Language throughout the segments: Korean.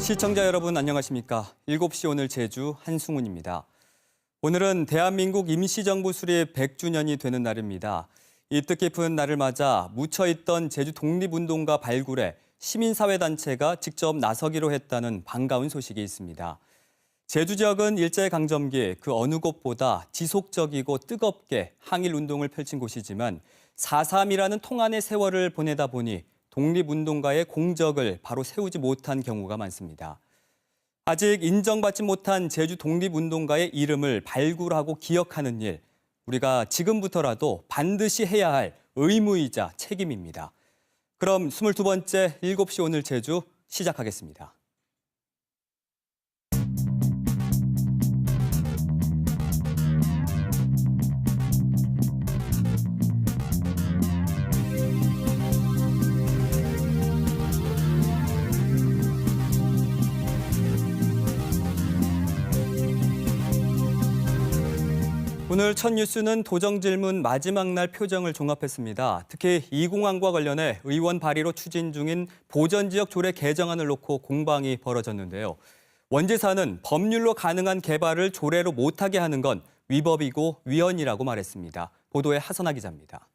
시청자 여러분 안녕하십니까? 7시 오늘 제주 한승훈입니다. 오늘은 대한민국 임시정부 수립 100주년이 되는 날입니다. 이 뜻깊은 날을 맞아 묻혀있던 제주 독립운동가 발굴에 시민사회단체가 직접 나서기로 했다는 반가운 소식이 있습니다. 제주 지역은 일제강점기 그 어느 곳보다 지속적이고 뜨겁게 항일운동을 펼친 곳이지만 4.3이라는 통한의 세월을 보내다 보니 독립운동가의 공적을 바로 세우지 못한 경우가 많습니다. 아직 인정받지 못한 제주 독립운동가의 이름을 발굴하고 기억하는 일, 우리가 지금부터라도 반드시 해야 할 의무이자 책임입니다. 그럼 22번째 7시 오늘 제주 시작하겠습니다. 오늘 첫 뉴스는 도정질문 마지막 날 표정을 종합했습니다. 특히 이 공항과 관련해 의원 발의로 추진 중인 보전지역 조례 개정안을 놓고 공방이 벌어졌는데요. 원지사는 법률로 가능한 개발을 조례로 못하게 하는 건 위법이고 위헌이라고 말했습니다. 보도에 하선아 기자입니다.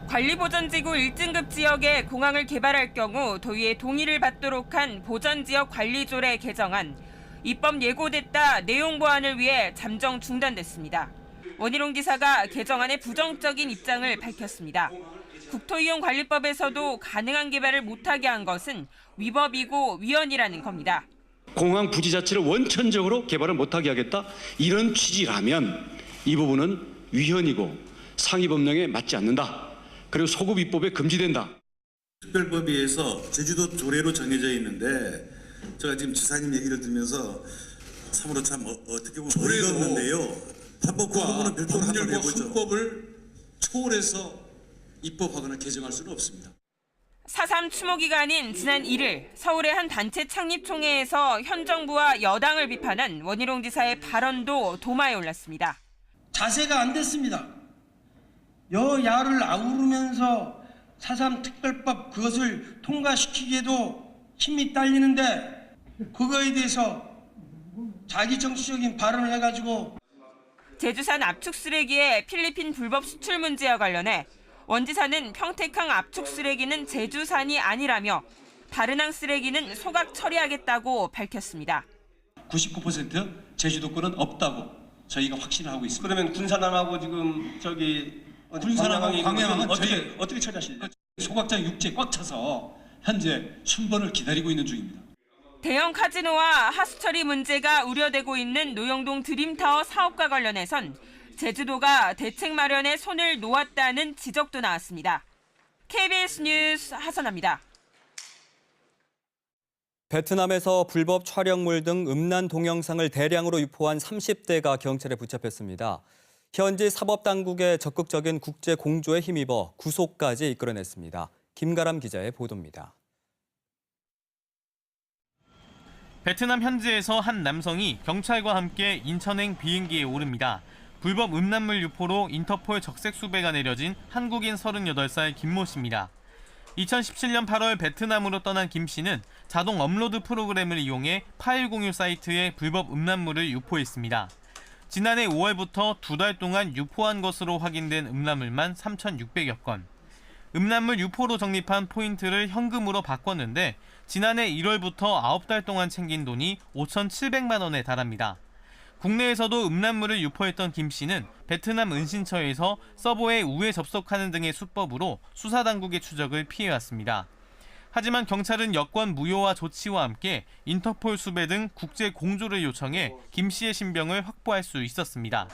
관리보전지구 1등급 지역에 공항을 개발할 경우 도의의 동의를 받도록 한 보전지역 관리조례 개정안. 입법 예고됐다 내용 보완을 위해 잠정 중단됐습니다. 원희룡 지사가 개정안에 부정적인 입장을 밝혔습니다. 국토이용관리법에서도 가능한 개발을 못하게 한 것은 위법이고 위헌이라는 겁니다. 공항 부지 자체를 원천적으로 개발을 못하게 하겠다 이런 취지라면 이 부분은 위헌이고 상위법령에 맞지 않는다. 그리고 소급 입법에 금지된다. 특별법에 의해서 제주도 조례로 정해져 있는데 제가 지금 지사님 얘기를 들으면서 참으로 참 어떻게 보면 어이가 없는데요. 한번 그 부분은 별도로 한번 해보죠. 헌법을 초월해서 입법하거나 개정할 수는 없습니다. 4.3 추모 기간인 지난 1일 서울의 한 단체 창립총회에서 현 정부와 여당을 비판한 원희룡 지사의 발언도 도마에 올랐습니다. 자세가 안 됐습니다. 여야를 아우르면서 4.3 특별법 그것을 통과시키기에도 힘이 딸리는데 그거에 대해서 자기 정치적인 발언을 해가지고 제주산 압축 쓰레기의 필리핀 불법 수출 문제와 관련해 원 지사는 평택항 압축 쓰레기는 제주산이 아니라며 다른 항 쓰레기는 소각 처리하겠다고 밝혔습니다. 99% 제주도 거는 없다고 저희가 확신하고 있습니다. 그러면 군산항하고 지금 군산항하고 광양항은 어떻게 처리하실래요? 소각장 육지에 꽉 차서 현재 순번을 기다리고 있는 중입니다. 대형 카지노와 하수처리 문제가 우려되고 있는 노영동 드림타워 사업과 관련해선 제주도가 대책 마련에 손을 놓았다는 지적도 나왔습니다. KBS 뉴스 하선아입니다. 베트남에서 불법 촬영물 등 음란 동영상을 대량으로 유포한 30대가 경찰에 붙잡혔습니다. 현지 사법당국의 적극적인 국제 공조에 힘입어 구속까지 이끌어냈습니다. 김가람 기자의 보도입니다. 베트남 현지에서 한 남성이 경찰과 함께 인천행 비행기에 오릅니다. 불법 음란물 유포로 인터폴 적색 수배가 내려진 한국인 38살 김모 씨입니다. 2017년 8월 베트남으로 떠난 김 씨는 자동 업로드 프로그램을 이용해 파일 공유 사이트에 불법 음란물을 유포했습니다. 지난해 5월부터 2달 동안 유포한 것으로 확인된 음란물만 3,600여 건. 음란물 유포로 적립한 포인트를 현금으로 바꿨는데 지난해 1월부터 9달 동안 챙긴 돈이 5,700만 원에 달합니다. 국내에서도 음란물을 유포했던 김 씨는 베트남 은신처에서 서버에 우회 접속하는 등의 수법으로 수사당국의 추적을 피해왔습니다. 하지만 경찰은 여권 무효화 조치와 함께 인터폴 수배 등 국제 공조를 요청해 김 씨의 신병을 확보할 수 있었습니다.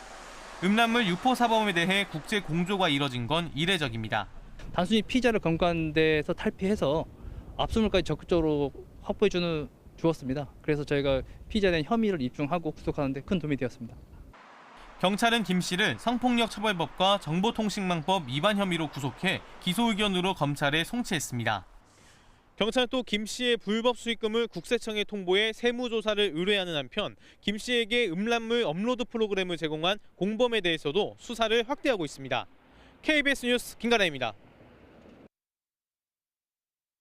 음란물 유포 사범에 대해 국제 공조가 이뤄진 건 이례적입니다. 단순히 피의자를 검거하는 데서 탈피해서 압수물까지 적극적으로 확보해 주었습니다. 그래서 저희가 피의자에 대한 혐의를 입증하고 구속하는 데 큰 도움이 되었습니다. 경찰은 김 씨를 성폭력 처벌법과 정보통신망법 위반 혐의로 구속해 기소 의견으로 검찰에 송치했습니다. 경찰은 또 김 씨의 불법 수익금을 국세청에 통보해 세무조사를 의뢰하는 한편 김 씨에게 음란물 업로드 프로그램을 제공한 공범에 대해서도 수사를 확대하고 있습니다. KBS 뉴스 김가라입니다.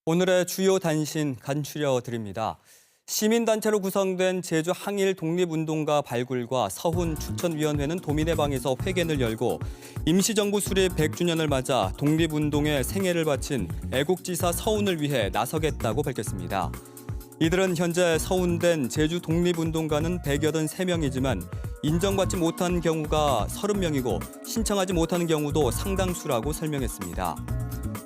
오늘의 주요 단신 간추려 드립니다. 시민단체로 구성된 제주 항일 독립운동가 발굴과 서훈 추천위원회는 도민의 방에서 회견을 열고 임시정부 수립 100주년을 맞아 독립운동에 생애를 바친 애국지사 서훈을 위해 나서겠다고 밝혔습니다. 이들은 현재 서훈된 제주 독립운동가는 183명이지만 인정받지 못한 경우가 30명이고 신청하지 못하는 경우도 상당수라고 설명했습니다.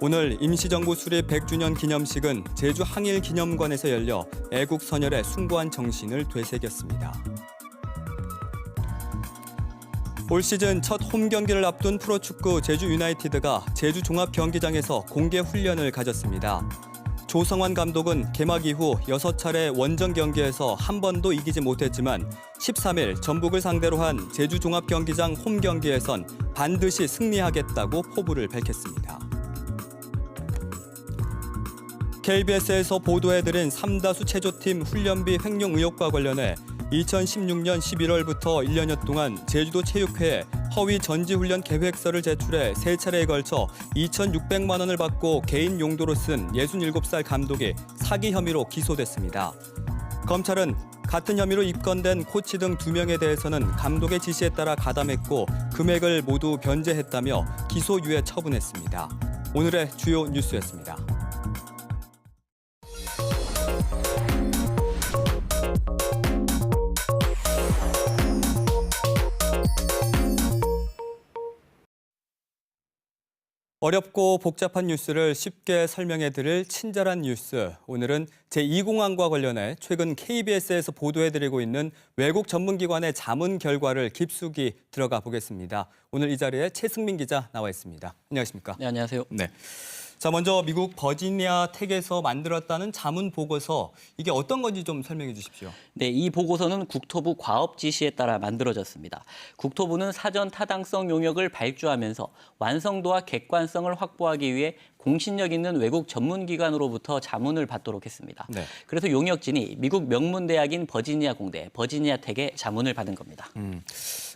오늘 임시정부 수립 100주년 기념식은 제주 항일기념관에서 열려 애국 선열의 숭고한 정신을 되새겼습니다. 올 시즌 첫 홈경기를 앞둔 프로축구 제주 유나이티드가 제주 종합경기장에서 공개 훈련을 가졌습니다. 조성환 감독은 개막 이후 6차례 원정 경기에서 한 번도 이기지 못했지만 13일 전북을 상대로 한 제주 종합경기장 홈경기에선 반드시 승리하겠다고 포부를 밝혔습니다. KBS에서 보도해드린 삼다수 체조팀 훈련비 횡령 의혹과 관련해 2016년 11월부터 1년여 동안 제주도 체육회에 허위 전지훈련 계획서를 제출해 3차례에 걸쳐 2,600만 원을 받고 개인 용도로 쓴 67살 감독이 사기 혐의로 기소됐습니다. 검찰은 같은 혐의로 입건된 코치 등 2명에 대해서는 감독의 지시에 따라 가담했고 금액을 모두 변제했다며 기소유예 처분했습니다. 오늘의 주요 뉴스였습니다. 어렵고 복잡한 뉴스를 쉽게 설명해드릴 친절한 뉴스. 오늘은 제2공항과 관련해 최근 KBS에서 보도해드리고 있는 외국 전문기관의 자문 결과를 깊숙이 들어가 보겠습니다. 오늘 이 자리에 최승민 기자 나와 있습니다. 안녕하십니까? 네, 안녕하세요. 네. 자, 먼저 미국 버지니아 텍에서 만들었다는 자문 보고서, 이게 어떤 건지 좀 설명해 주십시오. 네, 이 보고서는 국토부 과업 지시에 따라 만들어졌습니다. 국토부는 사전 타당성 용역을 발주하면서 완성도와 객관성을 확보하기 위해 공신력 있는 외국 전문기관으로부터 자문을 받도록 했습니다. 네. 그래서 용역진이 미국 명문대학인 버지니아 공대, 버지니아 텍의 자문을 받은 겁니다.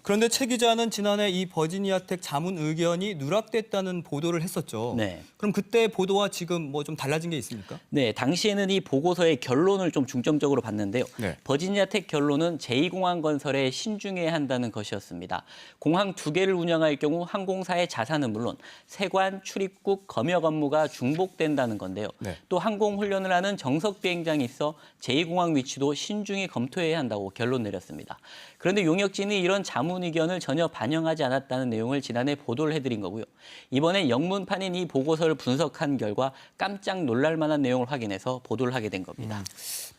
그런데 최 기자는 지난해 이 버지니아 텍 자문 의견이 누락됐다는 보도를 했었죠. 네. 그럼 그때 보도와 지금 뭐 좀 달라진 게 있습니까? 네, 당시에는 이 보고서의 결론을 좀 중점적으로 봤는데요. 네. 버지니아 텍 결론은 제2공항 건설에 신중해야 한다는 것이었습니다. 공항 2개를 운영할 경우 항공사의 자산은 물론 세관, 출입국, 검역 업무가 중복된다는 건데요. 네. 또 항공훈련을 하는 정석 비행장이 있어 제2공항 위치도 신중히 검토해야 한다고 결론 내렸습니다. 그런데 용역진이 이런 자문 의견을 전혀 반영하지 않았다는 내용을 지난해 보도를 해드린 거고요. 이번에 영문판인 이 보고서를 분석한 결과 깜짝 놀랄 만한 내용을 확인해서 보도를 하게 된 겁니다.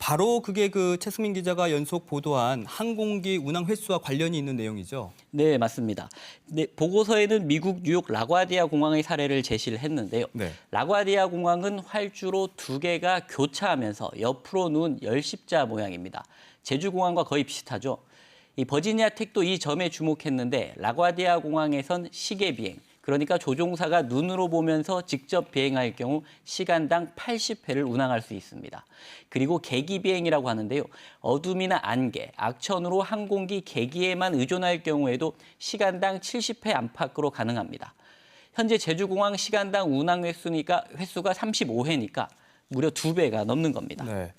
바로 그게 그 최승민 기자가 연속 보도한 항공기 운항 횟수와 관련이 있는 내용이죠. 네, 맞습니다. 네, 보고서에는 미국 뉴욕 라과디아 공항의 사례를 제시를 했는데요. 네. 라과디아 공항은 활주로 2개가 교차하면서 옆으로 누운 열십자 모양입니다. 제주공항과 거의 비슷하죠. 이 버지니아 텍도 이 점에 주목했는데 라과디아 공항에선 시계 비행, 그러니까 조종사가 눈으로 보면서 직접 비행할 경우 시간당 80회를 운항할 수 있습니다. 그리고 계기 비행이라고 하는데요. 어둠이나 안개, 악천후로 항공기 계기에만 의존할 경우에도 시간당 70회 안팎으로 가능합니다. 현재 제주공항 시간당 운항 횟수가 35회니까 무려 2배가 넘는 겁니다. 네.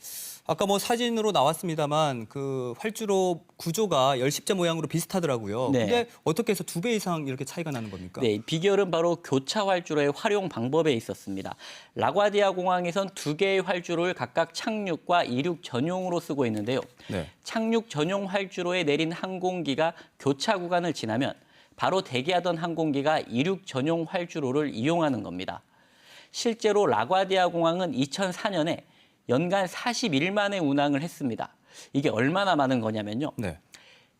아까 뭐 사진으로 나왔습니다만 그 활주로 구조가 열십자 모양으로 비슷하더라고요. 네. 근데 어떻게 해서 2배 이상 이렇게 차이가 나는 겁니까? 네, 비결은 바로 교차 활주로의 활용 방법에 있었습니다. 라과디아 공항에선 2개의 활주로를 각각 착륙과 이륙 전용으로 쓰고 있는데요. 네. 착륙 전용 활주로에 내린 항공기가 교차 구간을 지나면 바로 대기하던 항공기가 이륙 전용 활주로를 이용하는 겁니다. 실제로 라과디아 공항은 2004년에 연간 41만 회 운항을 했습니다. 이게 얼마나 많은 거냐면요. 네.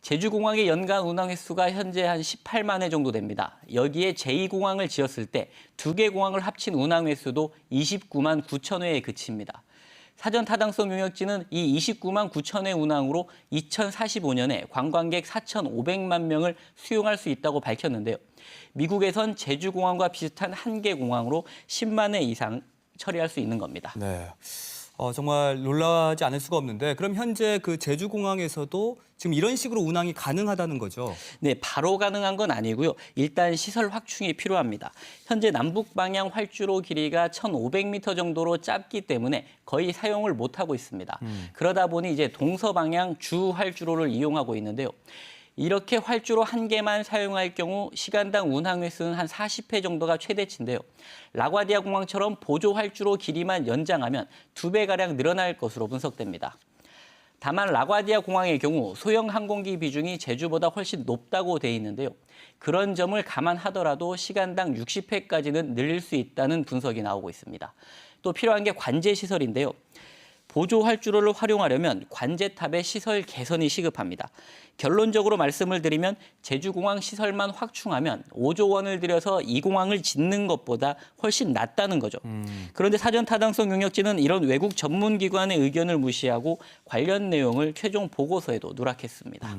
제주공항의 연간 운항 횟수가 현재 한 18만 회 정도 됩니다. 여기에 제2공항을 지었을 때 2개 공항을 합친 운항 횟수도 29만 9천 회에 그칩니다. 사전 타당성 용역진은 이 29만 9천 회 운항으로 2045년에 관광객 4,500만 명을 수용할 수 있다고 밝혔는데요. 미국에선 제주공항과 비슷한 한 개 공항으로 10만 회 이상 처리할 수 있는 겁니다. 네. 정말 놀라지 않을 수가 없는데 그럼 현재 그 제주공항에서도 지금 이런 식으로 운항이 가능하다는 거죠? 네, 바로 가능한 건 아니고요. 일단 시설 확충이 필요합니다. 현재 남북 방향 활주로 길이가 1,500m 정도로 짧기 때문에 거의 사용을 못하고 있습니다. 그러다 보니 이제 동서방향 주 활주로를 이용하고 있는데요. 이렇게 활주로 한 개만 사용할 경우 시간당 운항 횟수는 한 40회 정도가 최대치인데요. 라과디아 공항처럼 보조 활주로 길이만 연장하면 2배가량 늘어날 것으로 분석됩니다. 다만 라과디아 공항의 경우 소형 항공기 비중이 제주보다 훨씬 높다고 돼 있는데요. 그런 점을 감안하더라도 시간당 60회까지는 늘릴 수 있다는 분석이 나오고 있습니다. 또 필요한 게 관제 시설인데요. 보조 활주로를 활용하려면 관제탑의 시설 개선이 시급합니다. 결론적으로 말씀을 드리면 제주공항 시설만 확충하면 5조 원을 들여서 이 공항을 짓는 것보다 훨씬 낫다는 거죠. 그런데 사전 타당성 용역진은 이런 외국 전문기관의 의견을 무시하고 관련 내용을 최종 보고서에도 누락했습니다.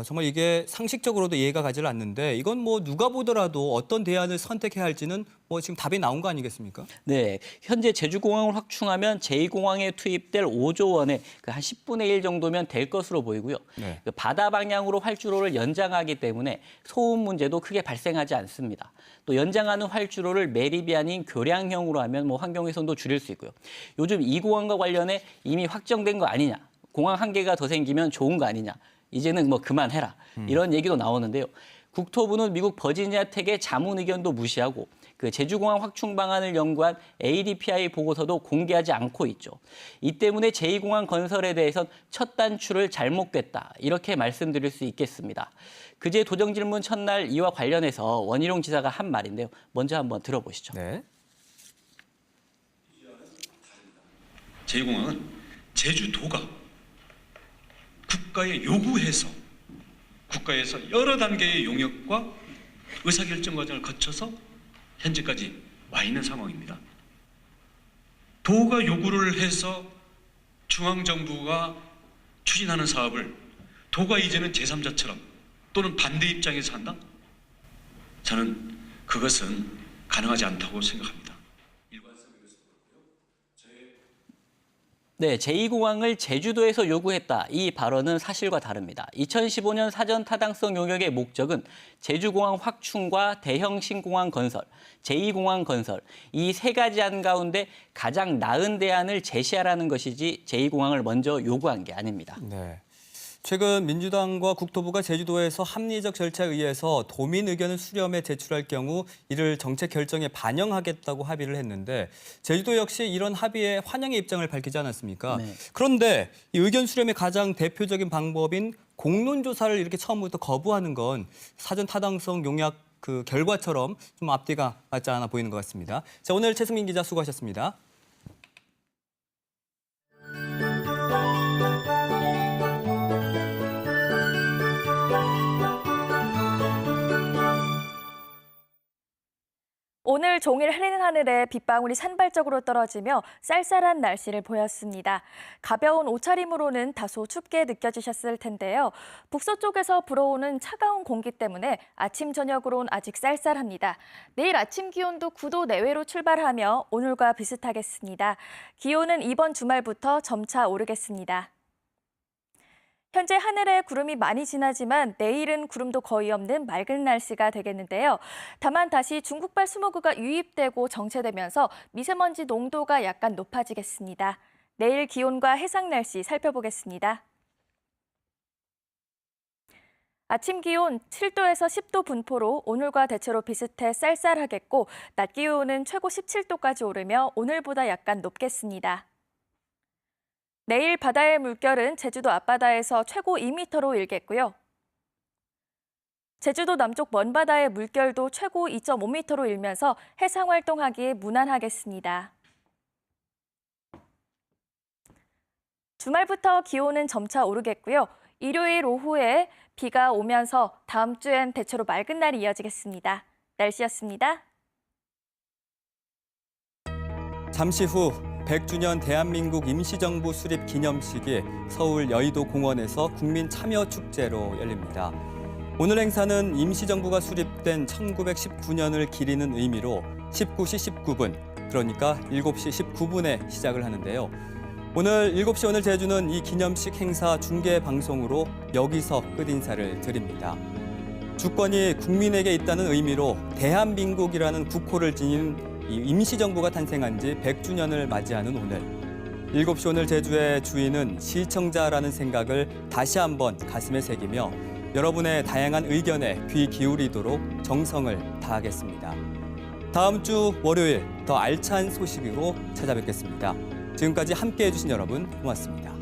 정말 이게 상식적으로도 이해가 가지 않는데 이건 뭐 누가 보더라도 어떤 대안을 선택해야 할지는 뭐 지금 답이 나온 거 아니겠습니까? 네, 현재 제주공항을 확충하면 제2공항에 투입될 5조 원의 한 10분의 1 정도면 될 것으로 보이고요. 네. 바다 방향으로 활주로를 연장하기 때문에 소음 문제도 크게 발생하지 않습니다. 또 연장하는 활주로를 매립이 아닌 교량형으로 하면 뭐 환경훼손도 줄일 수 있고요. 요즘 이 공항과 관련해 이미 확정된 거 아니냐, 공항 한 개가 더 생기면 좋은 거 아니냐. 이제는 뭐 그만해라. 이런 얘기도 나오는데요. 국토부는 미국 버지니아 텍의 자문 의견도 무시하고 그 제주공항 확충 방안을 연구한 ADPI 보고서도 공개하지 않고 있죠. 이 때문에 제2공항 건설에 대해선 첫 단추를 잘못 꿰다. 이렇게 말씀드릴 수 있겠습니다. 그제 도정질문 첫날 이와 관련해서 원희룡 지사가 한 말인데요. 먼저 한번 들어보시죠. 네. 제2공항은 제주도가 국가에 요구해서 국가에서 여러 단계의 용역과 의사결정 과정을 거쳐서 현재까지 와 있는 상황입니다. 도가 요구를 해서 중앙정부가 추진하는 사업을 도가 이제는 제3자처럼 또는 반대 입장에서 한다? 저는 그것은 가능하지 않다고 생각합니다. 네, 제2공항을 제주도에서 요구했다. 이 발언은 사실과 다릅니다. 2015년 사전 타당성 용역의 목적은 제주공항 확충과 대형 신공항 건설, 제2공항 건설 이 세 가지 안 가운데 가장 나은 대안을 제시하라는 것이지 제2공항을 먼저 요구한 게 아닙니다. 네. 최근 민주당과 국토부가 제주도에서 합리적 절차에 의해서 도민 의견을 수렴해 제출할 경우 이를 정책 결정에 반영하겠다고 합의를 했는데 제주도 역시 이런 합의에 환영의 입장을 밝히지 않았습니까? 네. 그런데 이 의견 수렴의 가장 대표적인 방법인 공론조사를 이렇게 처음부터 거부하는 건 사전 타당성 용역 그 결과처럼 좀 앞뒤가 맞지 않아 보이는 것 같습니다. 자, 오늘 최승민 기자 수고하셨습니다. 오늘 종일 흐리는 하늘에 빗방울이 산발적으로 떨어지며 쌀쌀한 날씨를 보였습니다. 가벼운 옷차림으로는 다소 춥게 느껴지셨을 텐데요. 북서쪽에서 불어오는 차가운 공기 때문에 아침 저녁으로는 아직 쌀쌀합니다. 내일 아침 기온도 9도 내외로 출발하며 오늘과 비슷하겠습니다. 기온은 이번 주말부터 점차 오르겠습니다. 현재 하늘에 구름이 많이 지나지만 내일은 구름도 거의 없는 맑은 날씨가 되겠는데요. 다만 다시 중국발 스모그가 유입되고 정체되면서 미세먼지 농도가 약간 높아지겠습니다. 내일 기온과 해상 날씨 살펴보겠습니다. 아침 기온 7도에서 10도 분포로 오늘과 대체로 비슷해 쌀쌀하겠고 낮 기온은 최고 17도까지 오르며 오늘보다 약간 높겠습니다. 내일 바다의 물결은 제주도 앞바다에서 최고 2m로 일겠고요. 제주도 남쪽 먼바다의 물결도 최고 2.5m로 일면서 해상 활동하기 무난하겠습니다. 주말부터 기온은 점차 오르겠고요. 일요일 오후에 비가 오면서 다음 주엔 대체로 맑은 날이 이어지겠습니다. 날씨였습니다. 잠시 후 100주년 대한민국 임시정부 수립 기념식이 서울 여의도 공원에서 국민참여축제로 열립니다. 오늘 행사는 임시정부가 수립된 1919년을 기리는 의미로 19시 19분 그러니까 7시 19분에 시작을 하는데요. 오늘 7시 오늘 제주는 이 기념식 행사 중계 방송으로 여기서 끝인사를 드립니다. 주권이 국민에게 있다는 의미로 대한민국이라는 국호를 지닌 이 임시정부가 탄생한 지 100주년을 맞이하는 오늘. 7시 오늘 제주의 주인은 시청자라는 생각을 다시 한번 가슴에 새기며 여러분의 다양한 의견에 귀 기울이도록 정성을 다하겠습니다. 다음 주 월요일 더 알찬 소식으로 찾아뵙겠습니다. 지금까지 함께해 주신 여러분 고맙습니다.